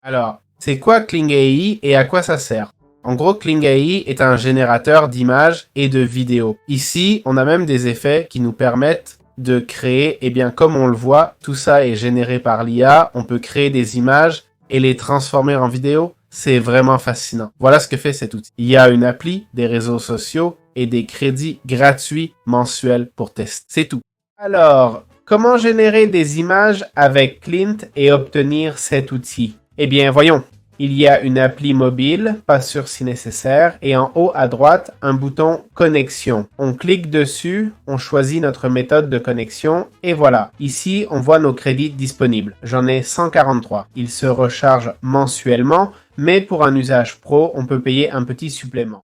Alors, c'est quoi Kling AI et à quoi ça sert? En gros, Kling AI est un générateur d'images et de vidéos. Ici, on a même des effets qui nous permettent de créer, eh bien, comme on le voit, tout ça est généré par l'IA. On peut créer des images et les transformer en vidéo. C'est vraiment fascinant. Voilà ce que fait cet outil. Il y a une appli, des réseaux sociaux et des crédits gratuits mensuels pour tester. C'est tout. Alors, comment générer des images avec Clint et obtenir cet outil? Eh bien, voyons. Il y a une appli mobile, pas sûr si nécessaire, et en haut à droite, un bouton connexion. On clique dessus, on choisit notre méthode de connexion, et voilà. Ici, on voit nos crédits disponibles. J'en ai 143. Ils se rechargent mensuellement, mais pour un usage pro, on peut payer un petit supplément.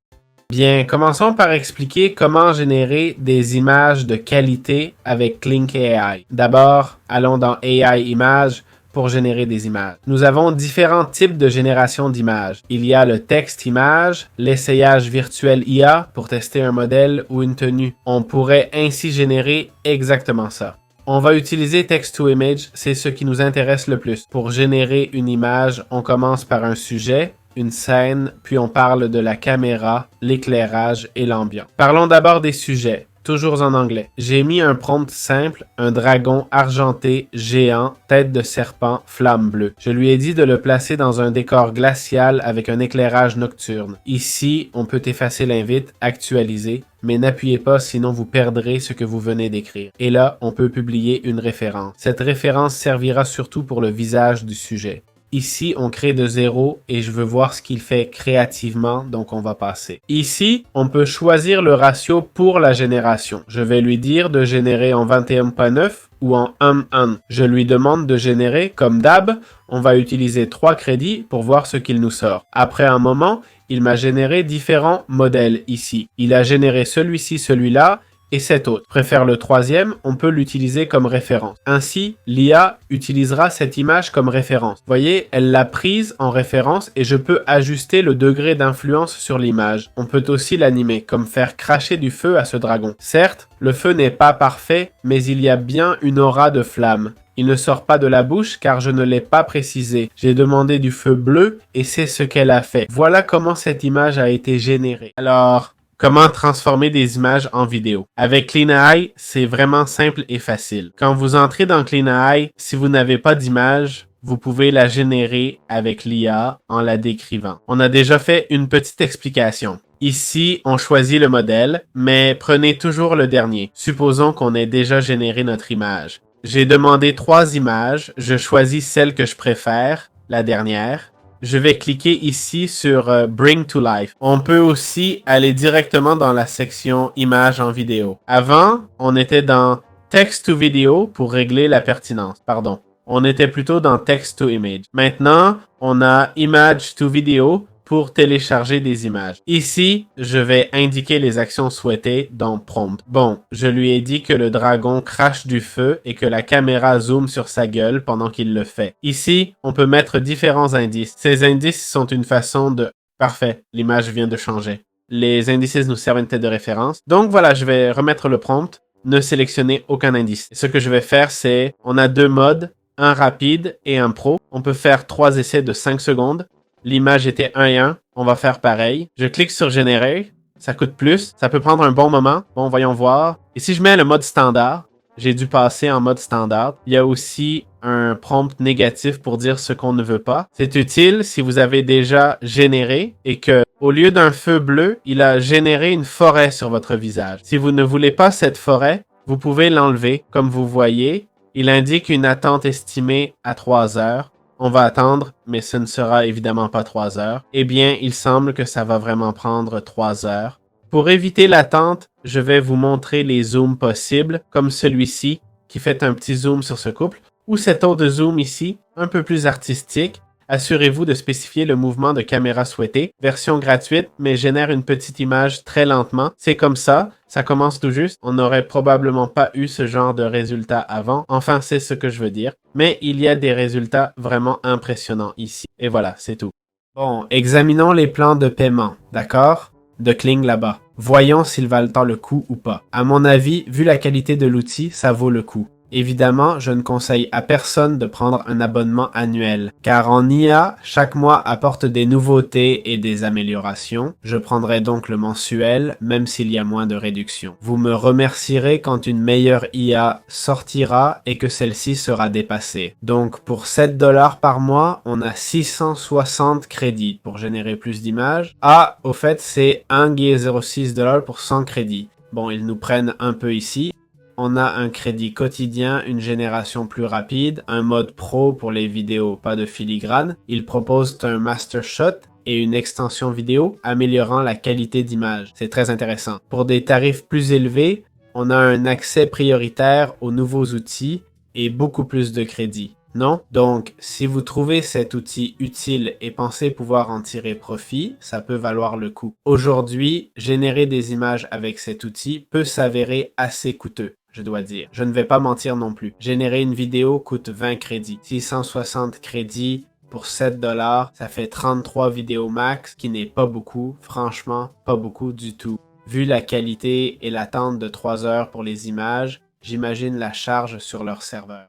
Bien, commençons par expliquer comment générer des images de qualité avec Kling AI. D'abord, allons dans AI Images pour générer des images. Nous avons différents types de génération d'images. Il y a le texte-image, l'essayage virtuel IA pour tester un modèle ou une tenue. On pourrait ainsi générer exactement ça. On va utiliser text-to-image, c'est ce qui nous intéresse le plus. Pour générer une image, on commence par un sujet, une scène, puis on parle de la caméra, l'éclairage et l'ambiance. Parlons d'abord des sujets, toujours en anglais. J'ai mis un prompt simple, un dragon argenté, géant, tête de serpent, flamme bleue. Je lui ai dit de le placer dans un décor glacial avec un éclairage nocturne. Ici, on peut effacer l'invite, actualiser, mais n'appuyez pas sinon vous perdrez ce que vous venez d'écrire. Et là, on peut publier une référence. Cette référence servira surtout pour le visage du sujet. Ici, on crée de zéro et je veux voir ce qu'il fait créativement, donc on va passer. Ici, on peut choisir le ratio pour la génération. Je vais lui dire de générer en 21.9 ou en 1.1. Je lui demande de générer, comme d'hab, on va utiliser 3 crédits pour voir ce qu'il nous sort. Après un moment, il m'a généré différents modèles ici. Il a généré celui-ci, celui-là, et cet autre. Préfère le troisième, on peut l'utiliser comme référence. Ainsi, l'IA utilisera cette image comme référence. Vous voyez, elle l'a prise en référence et je peux ajuster le degré d'influence sur l'image. On peut aussi l'animer, comme faire cracher du feu à ce dragon. Certes, le feu n'est pas parfait, mais il y a bien une aura de flamme. Il ne sort pas de la bouche car je ne l'ai pas précisé. J'ai demandé du feu bleu et c'est ce qu'elle a fait. Voilà comment cette image a été générée. Alors, comment transformer des images en vidéo? Avec Kling AI, c'est vraiment simple et facile. Quand vous entrez dans Kling AI, si vous n'avez pas d'image, vous pouvez la générer avec l'IA en la décrivant. On a déjà fait une petite explication. Ici, on choisit le modèle, mais prenez toujours le dernier. Supposons qu'on ait déjà généré notre image. J'ai demandé 3 images, je choisis celle que je préfère, la dernière. Je vais cliquer ici sur Bring to Life. On peut aussi aller directement dans la section Images en vidéo. Avant, on était dans Text to Video pour régler la pertinence. Pardon. On était plutôt dans Text to Image. Maintenant, on a Image to Video pour télécharger des images. Ici, je vais indiquer les actions souhaitées dans Prompt. Bon, je lui ai dit que le dragon crache du feu et que la caméra zoome sur sa gueule pendant qu'il le fait. Ici, on peut mettre différents indices. Ces indices sont une façon de... Parfait, l'image vient de changer. Les indices nous servent une tête de référence. Donc voilà, je vais remettre le prompt. Ne sélectionnez aucun indice. Ce que je vais faire, c'est... On a 2 modes, un rapide et un pro. On peut faire 3 essais de 5 secondes. L'image était 1 et 1, on va faire pareil. Je clique sur générer, ça coûte plus, ça peut prendre un bon moment. Bon, voyons voir. Et si je mets le mode standard, j'ai dû passer en mode standard. Il y a aussi un prompt négatif pour dire ce qu'on ne veut pas. C'est utile si vous avez déjà généré et que, au lieu d'un feu bleu, il a généré une forêt sur votre visage. Si vous ne voulez pas cette forêt, vous pouvez l'enlever. Comme vous voyez, il indique une attente estimée à 3 heures. On va attendre, mais ce ne sera évidemment pas 3 heures. Eh bien, il semble que ça va vraiment prendre 3 heures. Pour éviter l'attente, je vais vous montrer les zooms possibles, comme celui-ci, qui fait un petit zoom sur ce couple, ou cet autre zoom ici, un peu plus artistique. Assurez-vous de spécifier le mouvement de caméra souhaité. Version gratuite, mais génère une petite image très lentement. C'est comme ça, ça commence tout juste. On n'aurait probablement pas eu ce genre de résultat avant. Enfin, c'est ce que je veux dire. Mais il y a des résultats vraiment impressionnants ici. Et voilà, c'est tout. Bon, examinons les plans de paiement, d'accord? De Kling là-bas. Voyons s'il valent tant le coup ou pas. À mon avis, vu la qualité de l'outil, ça vaut le coup. Évidemment, je ne conseille à personne de prendre un abonnement annuel, car en IA, chaque mois apporte des nouveautés et des améliorations. Je prendrai donc le mensuel, même s'il y a moins de réduction. Vous me remercierez quand une meilleure IA sortira et que celle-ci sera dépassée. Donc pour 7 $ par mois, on a 660 crédits pour générer plus d'images. Ah, au fait, c'est 1,06 $ pour 100 crédits. Bon, ils nous prennent un peu ici. On a un crédit quotidien, une génération plus rapide, un mode pro pour les vidéos, pas de filigrane. Ils proposent un master shot et une extension vidéo améliorant la qualité d'image. C'est très intéressant. Pour des tarifs plus élevés, on a un accès prioritaire aux nouveaux outils et beaucoup plus de crédits. Non? Donc, si vous trouvez cet outil utile et pensez pouvoir en tirer profit, ça peut valoir le coup. Aujourd'hui, générer des images avec cet outil peut s'avérer assez coûteux, je dois dire. Je ne vais pas mentir non plus. Générer une vidéo coûte 20 crédits. 660 crédits pour 7 $, ça fait 33 vidéos max, qui n'est pas beaucoup. Franchement, pas beaucoup du tout. Vu la qualité et l'attente de 3 heures pour les images, j'imagine la charge sur leur serveur.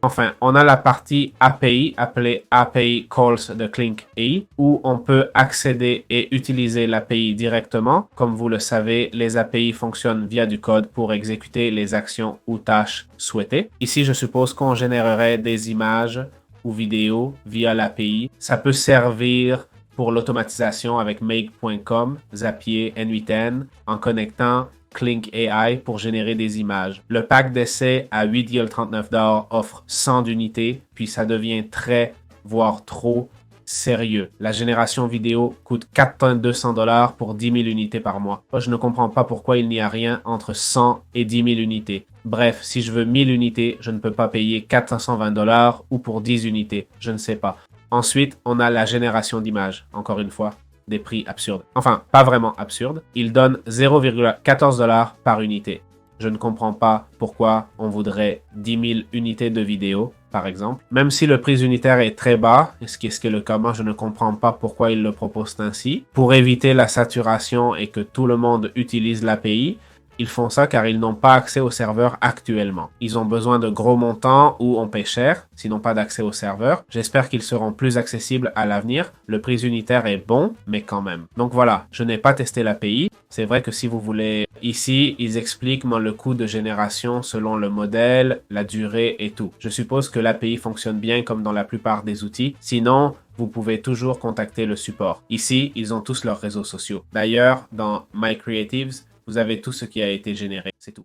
Enfin, on a la partie API, appelée API Calls de Clink AI, où on peut accéder et utiliser l'API directement. Comme vous le savez, les API fonctionnent via du code pour exécuter les actions ou tâches souhaitées. Ici, je suppose qu'on générerait des images ou vidéos via l'API. Ça peut servir pour l'automatisation avec Make.com, Zapier, N8N, en connectant Clink AI pour générer des images. Le pack d'essai à 8,39 $ offre 100 d'unités, puis ça devient très, voire trop, sérieux. La génération vidéo coûte 4 200 $ pour 10 000 unités par mois. Moi, je ne comprends pas pourquoi il n'y a rien entre 100 et 10 000 unités. Bref, si je veux 1000 unités, je ne peux pas payer 420 $ ou pour 10 unités. Je ne sais pas. Ensuite, on a la génération d'images, encore une fois. Des prix absurdes. Enfin, pas vraiment absurdes. Ils donnent 0,14 $ par unité. Je ne comprends pas pourquoi on voudrait 10 000 unités de vidéo, par exemple. Même si le prix unitaire est très bas, ce qui est le cas, moi je ne comprends pas pourquoi ils le proposent ainsi. Pour éviter la saturation et que tout le monde utilise l'API, ils font ça car ils n'ont pas accès au serveur actuellement. Ils ont besoin de gros montants ou on paie cher, sinon pas d'accès au serveur. J'espère qu'ils seront plus accessibles à l'avenir. Le prix unitaire est bon, mais quand même. Donc voilà, je n'ai pas testé l'API. C'est vrai que si vous voulez... Ici, ils expliquent le coût de génération selon le modèle, la durée et tout. Je suppose que l'API fonctionne bien comme dans la plupart des outils. Sinon, vous pouvez toujours contacter le support. Ici, ils ont tous leurs réseaux sociaux. D'ailleurs, dans My Creatives, vous avez tout ce qui a été généré, c'est tout.